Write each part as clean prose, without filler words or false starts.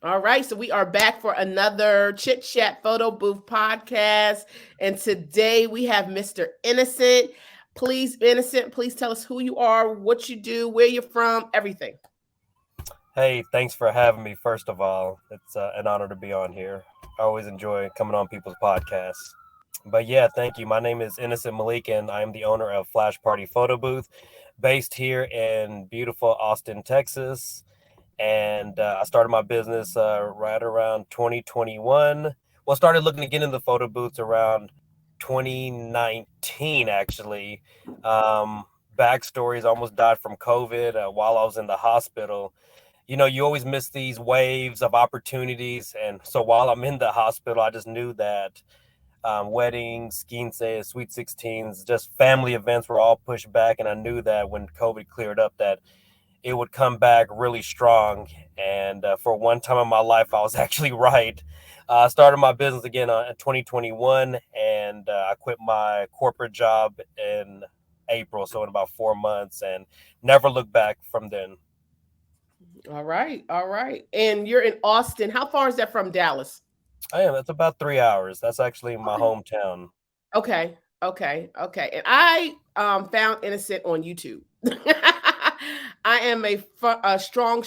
All right, so we are back for another Chit Chat Photo Booth podcast. And today we have Mr. Innocent. Please, Innocent, please tell us who you are, what you do, where you're from, everything. Hey, thanks for having me. First of all, it's an honor to be on here. I always enjoy coming on people's podcasts. But yeah, thank you. My name is Innocent Malik, and I am the owner of Flash Party Photo Booth, based here in beautiful Austin, Texas. And I started my business right around 2021. Well, started looking to get into the photo booths around 2019, actually. Um, Backstories: I almost died from COVID while I was in the hospital. You always miss these waves of opportunities. And so while I'm in the hospital, I just knew that weddings, quince, sweet 16s, just family events were all pushed back. And I knew that when COVID cleared up, that it would come back really strong. And for one time in my life, I was actually right. I started my business again in 2021, and I quit my corporate job in April, so in about 4 months, and never looked back from then. All right, all right. And you're in Austin. How far is that from Dallas? I am. It's about 3 hours. That's actually my Okay. hometown. Okay. And I found Innocent on YouTube. I am a strong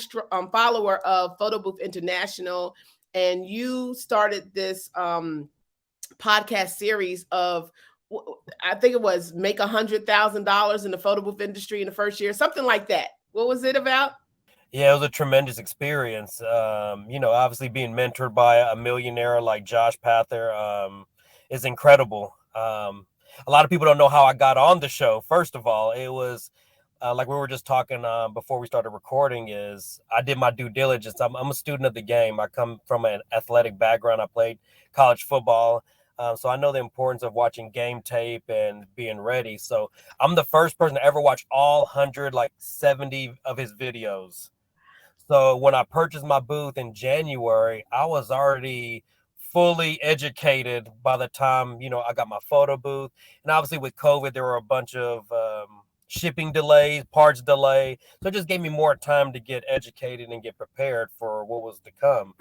follower of Photo Booth International, and you started this podcast series of I think it was make $100,000 in the photo booth industry in the first year, something like that. What was it about? Yeah, it was a tremendous experience. Obviously being mentored by a millionaire like Josh Pather is incredible. A lot of people don't know how I got on the show. First of all, it was like we were just talking before we started recording. Is I did my due diligence. I'm a student of the game. I come from an athletic background. I played college football. So I know the importance of watching game tape and being ready. So I'm the first person to ever watch all 100, like 70 of his videos. So when I purchased my booth in January, I was already fully educated by the time, I got my photo booth. And obviously with COVID, there were a bunch of shipping delays, parts delay. So it just gave me more time to get educated and get prepared for what was to come.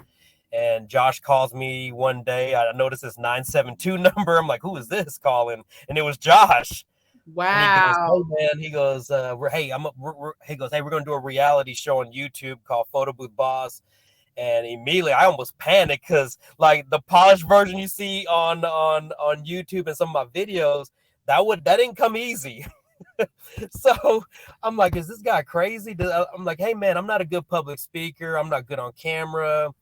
And Josh calls me one day. I noticed this 972 number. I'm like, who is this calling? And it was Josh. And he goes, "Hey Wow. man," he goes, "Hey, he goes, hey, we're gonna do a reality show on YouTube called Photo Booth Boss." And immediately, I almost panicked because, like, the polished version you see on YouTube and some of my videos, that didn't come easy. So I'm like, "Is this guy crazy?" I'm like, "Hey man, I'm not a good public speaker. I'm not good on camera."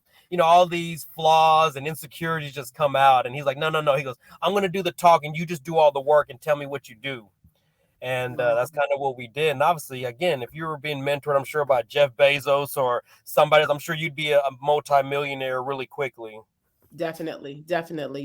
All these flaws and insecurities just come out. And he's like, "No, no, no." He goes, "I'm gonna do the talking. You just do all the work and tell me what you do." And that's kind of what we did. And obviously, again, if you were being mentored, I'm sure by Jeff Bezos or somebody else, I'm sure you'd be a multi-millionaire really quickly. Definitely.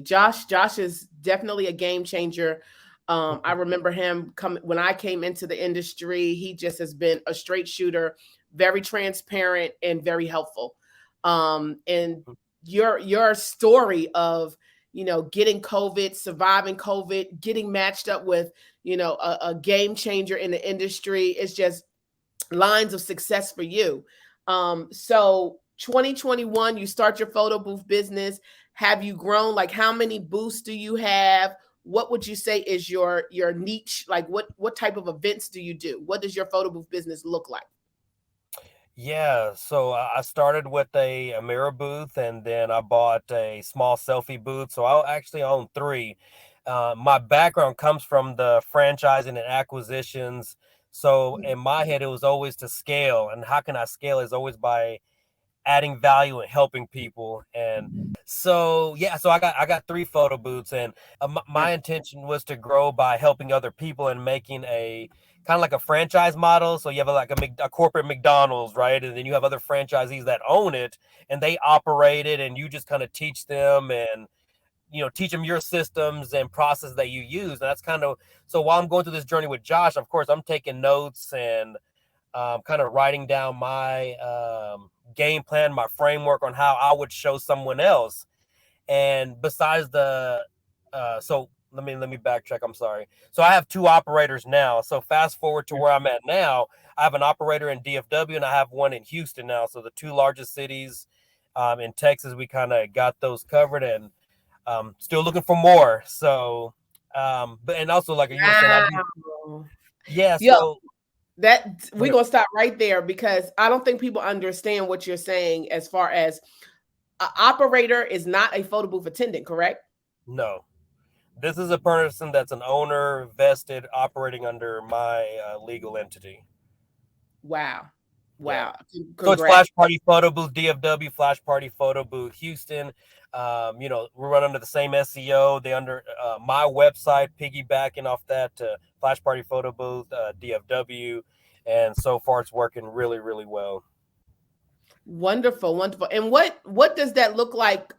Josh is definitely a game changer. I remember him coming when I came into the industry. He just has been a straight shooter, very transparent and very helpful. And your story of getting COVID, surviving COVID, getting matched up with a game changer in the industry is just lines of success for you. So 2021, you start your photo booth business. Have you grown? Like, how many booths do you have? What would you say is your niche? Like, what type of events do you do? What does your photo booth business look like? Yeah, so I started with a mirror booth, and then I bought a small selfie booth. So I actually own three. My background comes from the franchising and acquisitions. So in my head, it was always to scale. And how can I scale is always by adding value and helping people. And so yeah, so I got three photo booths. And Yeah. my intention was to grow by helping other people and making a kind of like a franchise model. So you have a corporate McDonald's, right? And then you have other franchisees that own it and they operate it, and you just kind of teach them and teach them your systems and process that you use. And that's kind of, so while I'm going through this journey with Josh, of course I'm taking notes and kind of writing down my game plan, my framework on how I would show someone else. And besides so let me backtrack. I'm sorry. So I have two operators now. So fast forward to where I'm at now, I have an operator in DFW and I have one in Houston now. So the two largest cities In Texas, we kind of got those covered, and still looking for more. So, but and also like you were saying, Wow. yeah. Yo, So that we're gonna stop right there because I don't think people understand what you're saying as far as an operator is not a photo booth attendant, correct? no, this is a person that's an owner, vested, operating under my legal entity. Wow. Yeah. Wow. So it's Congrats. Flash Party Photo Booth, DFW, Flash Party Photo Booth, Houston. We run under the same SEO. They under my website, piggybacking off that Flash Party Photo Booth, DFW, and so far it's working really, really well. Wonderful, wonderful. And what does that look like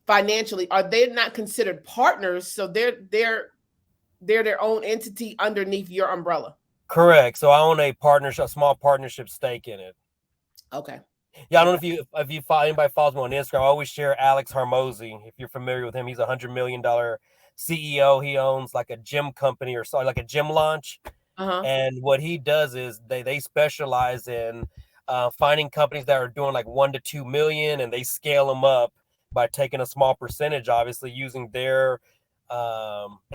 financially? Are they not considered partners? So they're their own entity underneath your umbrella. Correct. So I own a small partnership stake in it. Okay. Yeah, I don't Okay. know if you follow anybody follows me on Instagram. I always share Alex Harmozy. If you're familiar with him, he's $100 million CEO. He owns like a gym company or so, like a gym launch. Uh-huh. And what he does is they specialize in finding companies that are doing like 1 to 2 million, and they scale them up by taking a small percentage, obviously using their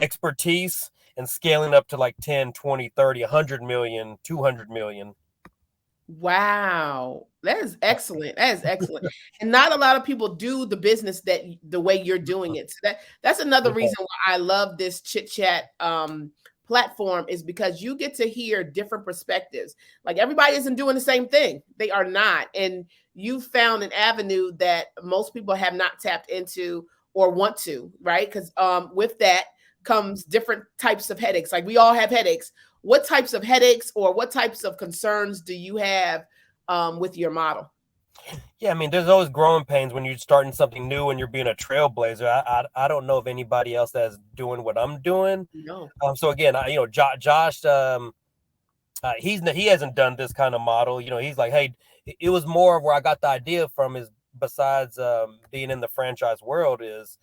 expertise and scaling up to like 10, 20, 30, 100 million, 200 million. Wow. That is excellent. That is excellent. And not a lot of people do the business the way you're doing it. So that's another Yeah. reason why I love this chit chat platform is because you get to hear different perspectives. Like everybody isn't doing the same thing. They are not. And you found an avenue that most people have not tapped into or want to, right? Because with that comes different types of headaches. Like we all have headaches. What types of headaches or what types of concerns do you have with your model? Yeah, I mean, there's always growing pains when you're starting something new and you're being a trailblazer. I don't know of anybody else that's doing what I'm doing. No. So again, Josh, he hasn't done this kind of model. He's like, hey, it was more of where I got the idea from is besides being in the franchise world is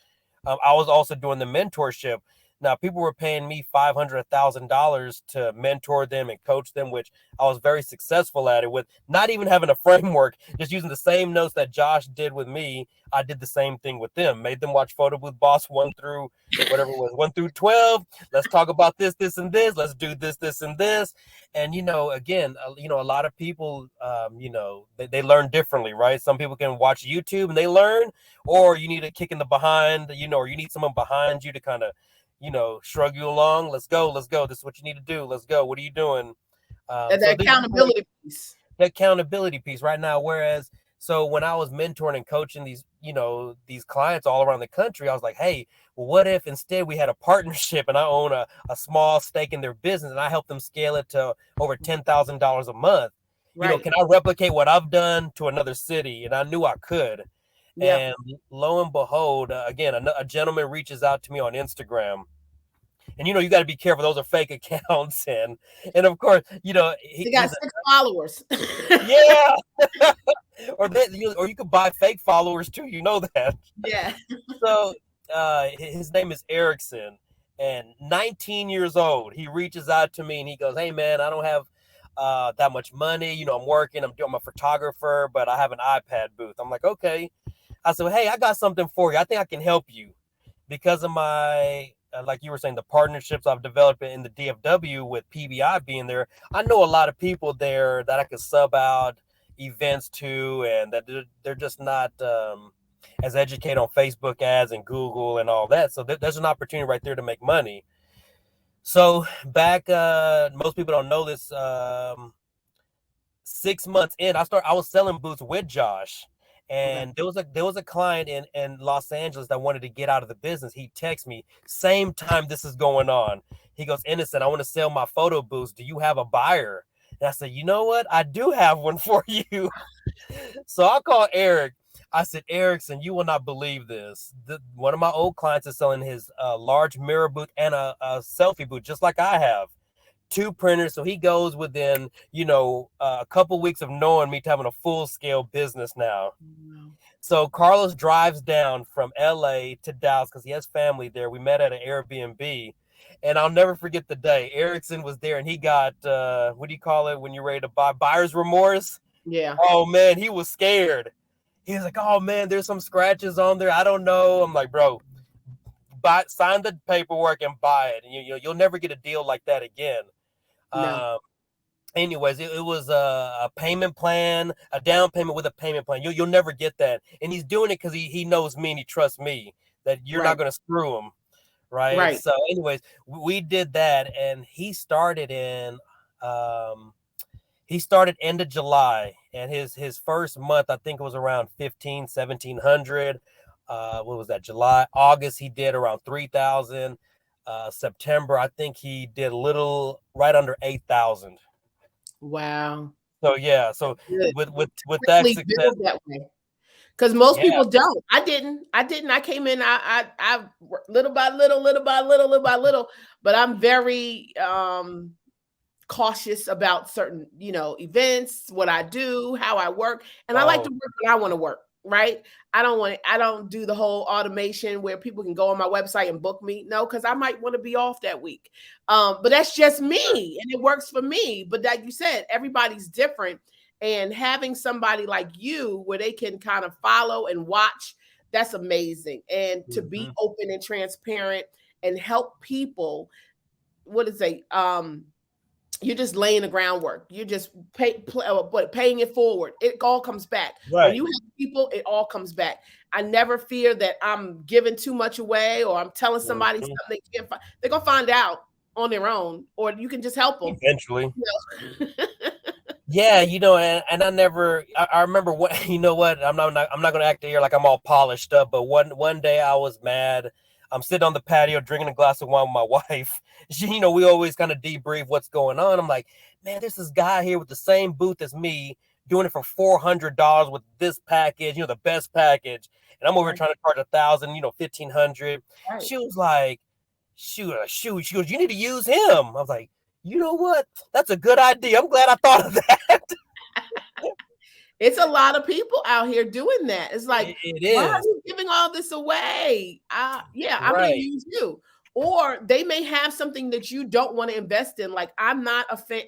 I was also doing the mentorship. Now, people were paying me $500,000 to mentor them and coach them, which I was very successful at it with not even having a framework, just using the same notes that Josh did with me. I did the same thing with them, made them watch Photo Booth Boss 1 through whatever it was, 1 through 12. Let's talk about this, this, and this. Let's do this, this, and this. And, again, a lot of people, they learn differently, right? Some people can watch YouTube and they learn, or you need a kick in the behind, or you need someone behind you to kind of, shrug you along. Let's go. This is what you need to do. Let's go. What are you doing? And the accountability piece. The accountability piece right now. Whereas, so when I was mentoring and coaching these clients all around the country, I was like, hey, well, what if instead we had a partnership and I own a small stake in their business and I help them scale it to over $10,000 a month? Right. Can I replicate what I've done to another city? And I knew I could. Yeah. And lo and behold, again, a gentleman reaches out to me on Instagram. And you got to be careful; those are fake accounts, and of course, They got 6 followers. yeah, or you could buy fake followers too. You know that. Yeah. So his name is Erickson, and 19 years old. He reaches out to me and he goes, "Hey man, I don't have that much money. I'm working. I'm a photographer, but I have an iPad booth." I'm like, okay. I said, hey, I got something for you. I think I can help you because of my, like you were saying, the partnerships I've developed in the DFW with PBI being there. I know a lot of people there that I could sub out events to, and that they're just not as educated on Facebook ads and Google and all that. So there's an opportunity right there to make money. So back, most people don't know this. 6 months in, I was selling booths with Josh. And Okay. there was a client in Los Angeles that wanted to get out of the business. He texted me same time this is going on. He goes, Innocent, I want to sell my photo booths. Do you have a buyer? And I said, you know what? I do have one for you. So I called Eric. I said, Erickson, you will not believe this. One of my old clients is selling his large mirror booth and a selfie booth, just like I have. 2 printers. So he goes within, a couple weeks of knowing me to having a full scale business now. So Carlos drives down from LA to Dallas because he has family there. We met at an Airbnb, and I'll never forget the day. Erickson was there, and he got what do you call it when you're ready to buy? Buyer's remorse. Yeah. Oh man, he was scared. He was like, oh man, there's some scratches on there. I don't know. I'm like, bro, sign the paperwork and buy it. And you'll never get a deal like that again. No. Anyways, it was a payment plan, a down payment with a payment plan. You'll never get that. And he's doing it because he knows me and he trusts me that you're not Right. going to screw him. Right. Right. So anyways, we did that, and he started end of July, and his first month, I think it was around 1,700. What was that? July, August, he did around 3,000. September, I think he did a little right under 8,000. Wow. So yeah, so Good. with that Quickly success, build that way. Because most yeah. people don't. I didn't. I came in. I little by little, little by little, little by little. But I'm very cautious about certain, events, what I do, how I work, and I like to Oh, work when I want to work. Right? I don't do the whole automation where people can go on my website and book me. No, because I might want to be off that week. But that's just me, and it works for me. But like you said, everybody's different. And having somebody like you where they can kind of follow and watch, that's amazing. And to be mhm. open and transparent and help people, what is it? You're just laying the groundwork. You're just paying it forward. It all comes back. When Right. you help people, it all comes back. I never fear that I'm giving too much away or I'm telling somebody Mhm. something they can't find. They're gonna find out on their own, or you can just help them. Eventually. You know? Yeah, and I remember what what I'm not gonna act here like I'm all polished up, but one day I was mad. I'm sitting on the patio drinking a glass of wine with my wife. We always kind of debrief what's going on. I'm like, man, there's this guy here with the same booth as me doing it for $400 with this package, the best package, and I'm over here Right, trying to charge 1,000, 1,500. right. She was like, shoot. She goes, you need to use him. I was like, you know what? That's a good idea. I'm glad I thought of that. It's a lot of people out here doing that. It's like, It why are is. you giving all this away? Yeah, I'm going to Right. use you. Or they may have something that you don't want to invest in. Like I'm not a fan.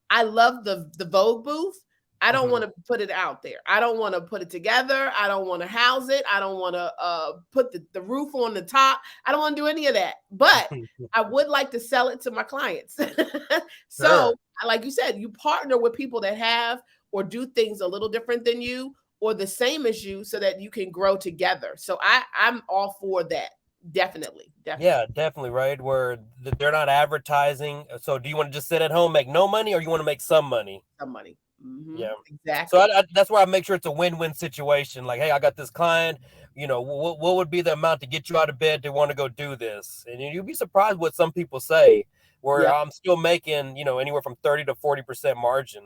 I love the Vogue booth. I don't Mhm. want to put it out there. I don't want to put it together. I don't want to house it. I don't want to put the roof on the top. I don't want to do any of that. But I would like to sell it to my clients. So, Sure. like you said, you partner with people that have or do things a little different than you or the same as you so that you can grow together. So I'm all for that. Definitely. Yeah, Definitely. definitely, right? Where they're not advertising. So do you want to just sit at home, make no money, or you want to make some money? Some money. Yeah. So Exactly. that's why I make sure it's a win-win situation. Like, hey, I got this client. What would be the amount to get you out of bed to want to go do this? And you'd be surprised what some people say. Where Yep. I'm still making, anywhere from 30 to 40% margin.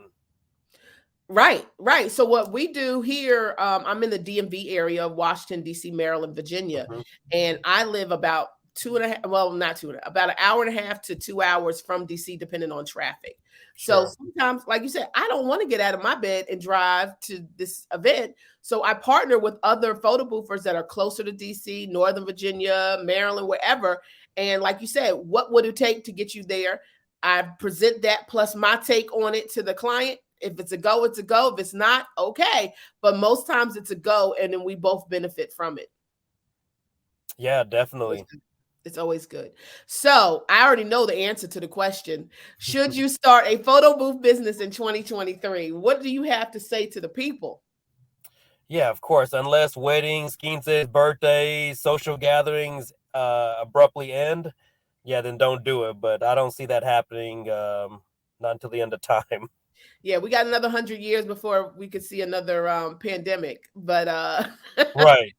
Right, right. So what we do here, I'm in the DMV area of Washington, D.C., Maryland, Virginia, Mhm. and I live about two and a half, well, not two, about an hour and a half to 2 hours from DC, depending on traffic. So Sure. sometimes, like you said, I don't want to get out of my bed and drive to this event. So I partner with other photo boothers that are closer to DC, Northern Virginia, Maryland, wherever. And like you said, what would it take to get you there? I present that plus my take on it to the client. If it's a go, it's a go. If it's not, okay. But most times it's a go, and then we both benefit from it. Yeah, definitely. It's always good. So I already know the answer to the question. Should you start a photo booth business in 2023? What do you have to say to the people? Yeah, of course. Unless weddings, quinces, birthdays, social gatherings abruptly end, yeah, then don't do it. But I don't see that happening not until the end of time. Yeah, we got another 100 years before we could see another pandemic. But Right.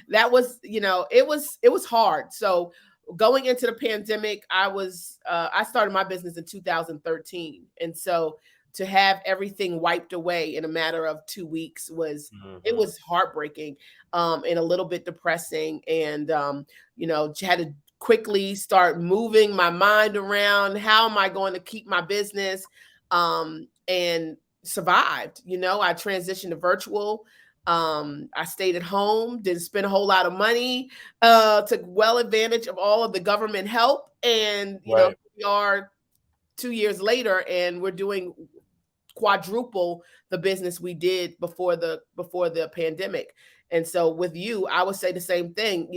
that was, it was hard. So going into the pandemic, I started my business in 2013, and so to have everything wiped away in a matter of 2 weeks it Hmm. was heartbreaking, and a little bit depressing, and had to quickly start moving my mind around. How am I going to keep my business? And survived. I transitioned to virtual. I stayed at home, didn't spend a whole lot of money, took well advantage of all of the government help. And, Right. we are 2 years later and we're doing quadruple the business we did before the pandemic. And so with you, I would say the same thing.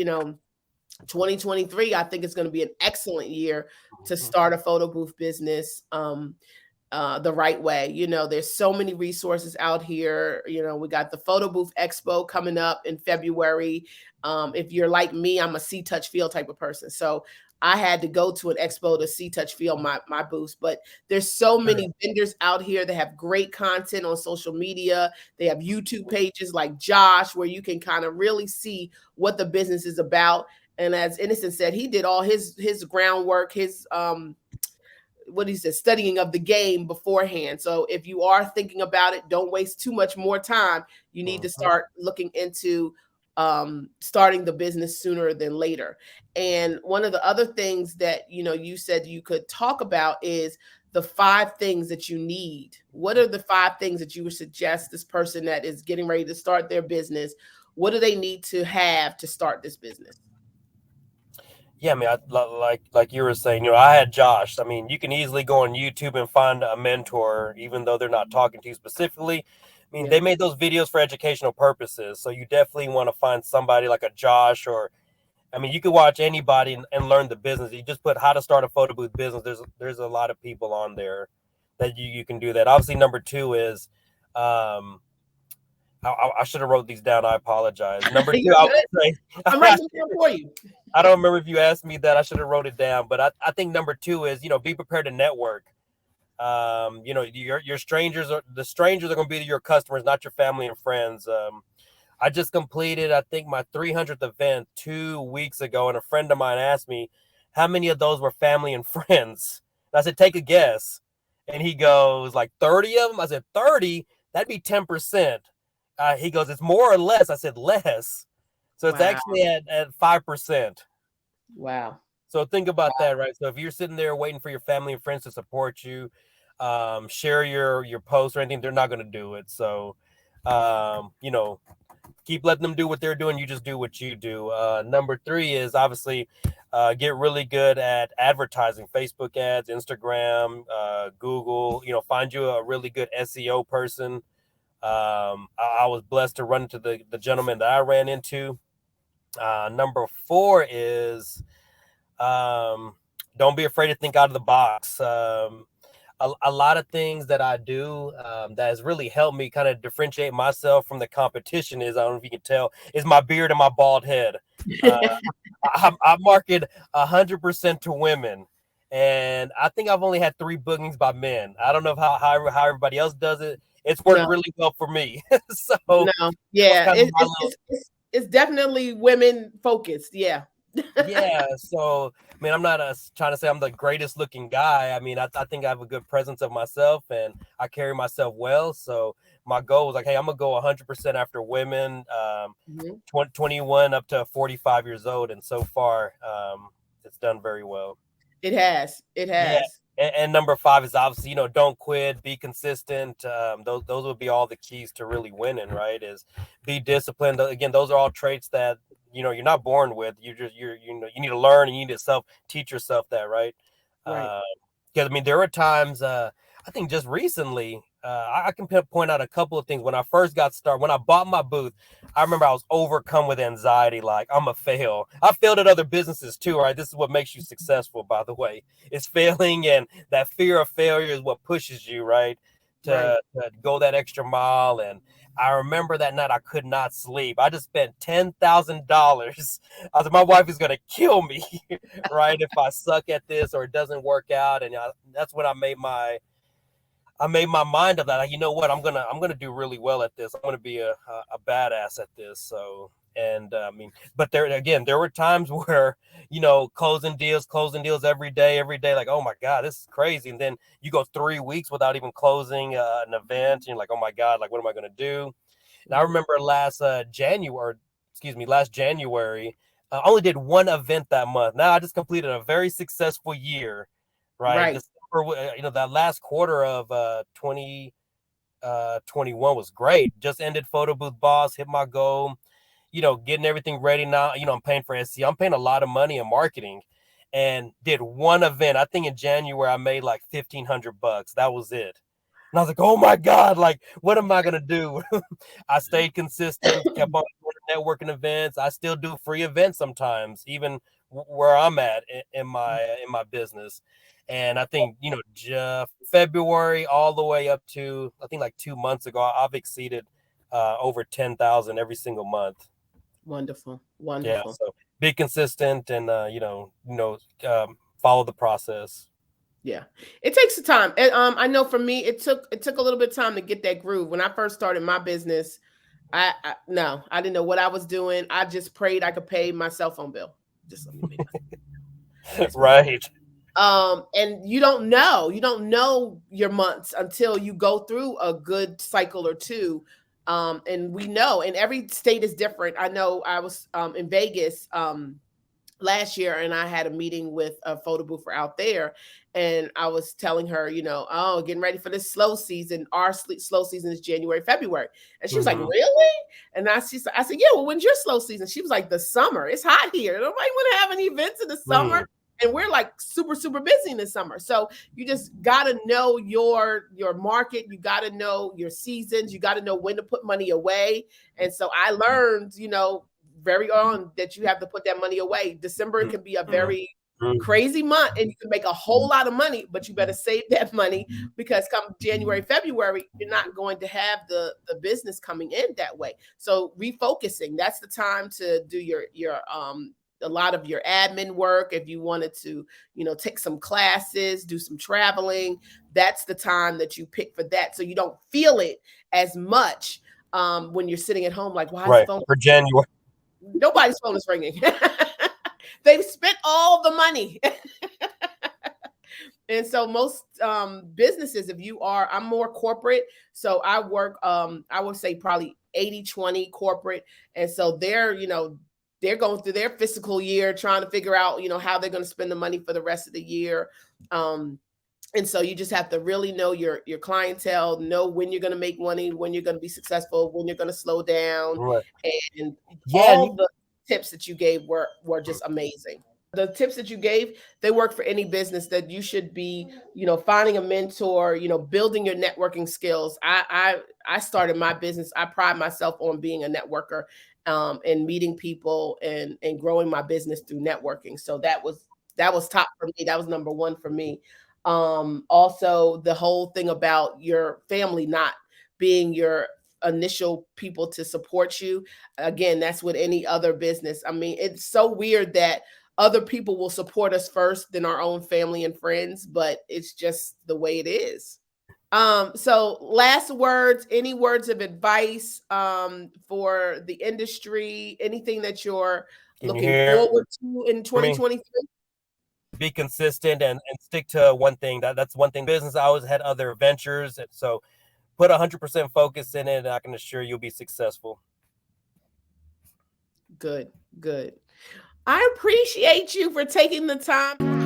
2023, I think it's going to be an excellent year to start a photo booth business. The right way. There's so many resources out here. We got the Photo Booth Expo coming up in February. If you're like me, I'm a see, touch, feel type of person. So I had to go to an expo to see, touch, feel my booths. But there's so many vendors out here that have great content on social media. They have YouTube pages like Josh, where you can kind of really see what the business is about. And as Innocent said, he did all his groundwork, his what he said, studying of the game beforehand. So if you are thinking about it, don't waste too much more time. You need to start looking into starting the business sooner than later. And one of the other things that, you said you could talk about is the 5 things that you need. What are the 5 things that you would suggest this person that is getting ready to start their business? What do they need to have to start this business? Yeah, I mean, like you were saying, I had Josh. I mean, you can easily go on YouTube and find a mentor, even though they're not talking to you specifically. I mean, they made those videos for educational purposes. So you definitely want to find somebody like a Josh, or, I mean, you could watch anybody and learn the business. You just put how to start a photo booth business. There's a lot of people on there that you can do that. Obviously, number 2 is, I should have wrote these down. I apologize. Number 2, I would say, I'm writing them down for you. I don't remember if you asked me that. I should have wrote it down. But I think number 2 is, be prepared to network. Your strangers are going to be your customers, not your family and friends. I just completed, I think, my 300th event 2 weeks ago. And a friend of mine asked me how many of those were family and friends. And I said, take a guess. And he goes, like 30 of them? I said, 30? That'd be 10%. He goes, it's more or less? I said, less. So it's actually at 5%. Wow. So think about that, right? So if you're sitting there waiting for your family and friends to support you, share your posts or anything, they're not going to do it. So, keep letting them do what they're doing. You just do what you do. Number 3 is obviously get really good at advertising, Facebook ads, Instagram, Google, find you a really good SEO person. I was blessed to run into the gentleman that I ran into. Number 4 is don't be afraid to think out of the box. A lot of things that I do that has really helped me kind of differentiate myself from the competition is, I don't know if you can tell, is my beard and my bald head. I market 100% to women. And I think I've only had 3 bookings by men. I don't know how everybody else does it. It's worked really well for me. So yeah, it's definitely women focused. Yeah. Yeah. So, I mean, I'm not trying to say I'm the greatest looking guy. I mean, I think I have a good presence of myself and I carry myself well. So my goal was like, hey, I'm going to go 100% after women, 21 up to 45 years old. And so far, it's done very well. It has. Yeah. And number 5 is obviously, don't quit, be consistent. Those would be all the keys to really winning, right? Is be disciplined. Again, those are all traits that, you're not born with. You need to learn and you need to teach yourself that, right? Right. Because I mean, there were times, I think just recently, I can point out a couple of things. When I first got started, when I bought my booth, I remember I was overcome with anxiety. Like, I'm a fail. I failed at other businesses too, right? This is what makes you successful, by the way. It's failing, and that fear of failure is what pushes you, right? To go that extra mile. And I remember that night I could not sleep. I just spent $10,000. I was like, my wife is gonna kill me, right? If I suck at this or it doesn't work out. And that's when I made my mind up that, like, you know what, I'm gonna do really well at this. I'm gonna be a badass at this. So, and I mean, but there were times where, closing deals every day, like, oh my God, this is crazy. And then you go 3 weeks without even closing an event. And you're like, oh my God, like, what am I gonna do? And I remember last January, I only did 1 event that month. Now I just completed a very successful year, right? That last quarter of 2021 was great. Just ended Photo Booth Boss, hit my goal, getting everything ready now. I'm paying for SEO. I'm paying a lot of money in marketing, and did 1 event. I think in January I made like $1,500. That was it. And I was like, oh my God, like, what am I going to do? I stayed consistent, kept on doing networking events. I still do free events sometimes, even where I'm at in my business. And I think, February all the way up to, I think like 2 months ago, I've exceeded over 10,000 every single month. Wonderful. Yeah. Wonderful. So be consistent and, follow the process. Yeah, it takes the time. And I know for me, it took a little bit of time to get that groove. When I first started my business, I didn't know what I was doing. I just prayed I could pay my cell phone bill. Just let me pay my Right. and you don't know your months until you go through a good cycle or two. And we know, and every state is different. I know I was in Vegas last year, and I had a meeting with a photo booth out there, and I was telling her, oh, getting ready for this slow season. Our slow season is January, February, and she was like, really? And I said, yeah. Well, when's your slow season? She was like, the summer. It's hot here. Nobody want to have any events in the summer. And we're like super, super busy in the summer. So you just got to know your market. You got to know your seasons. You got to know when to put money away. And so I learned, very on that you have to put that money away. December can be a very crazy month and you can make a whole lot of money, but you better save that money because come January, February, you're not going to have the business coming in that way. So refocusing, that's the time to do your a lot of your admin work. If you wanted to, take some classes, do some traveling, that's the time that you pick for that. So you don't feel it as much when you're sitting at home, like, why is the phone for January? Nobody's phone is ringing. They've spent all the money. And so most businesses, I'm more corporate. So I work, I would say probably 80-20 corporate. And so they're going through their fiscal year, trying to figure out, how they're going to spend the money for the rest of the year. And so you just have to really know your clientele, know when you're going to make money, when you're going to be successful, when you're going to slow down. Right. And all the tips that you gave were just amazing. The tips that you gave, they work for any business. That you should be, finding a mentor, building your networking skills. I started my business. I pride myself on being a networker, and meeting people and growing my business through networking. So that was top for me. That was number one for me. Also the whole thing about your family not being your initial people to support you. Again, that's with any other business. I mean, it's so weird that other people will support us first than our own family and friends, but it's just the way it is. So last words, any words of advice for the industry, anything that you're looking forward to in 2023? Be consistent and stick to one thing. That's one thing. Business, I always had other ventures. So put 100% focus in it, and I can assure you'll be successful. Good. I appreciate you for taking the time.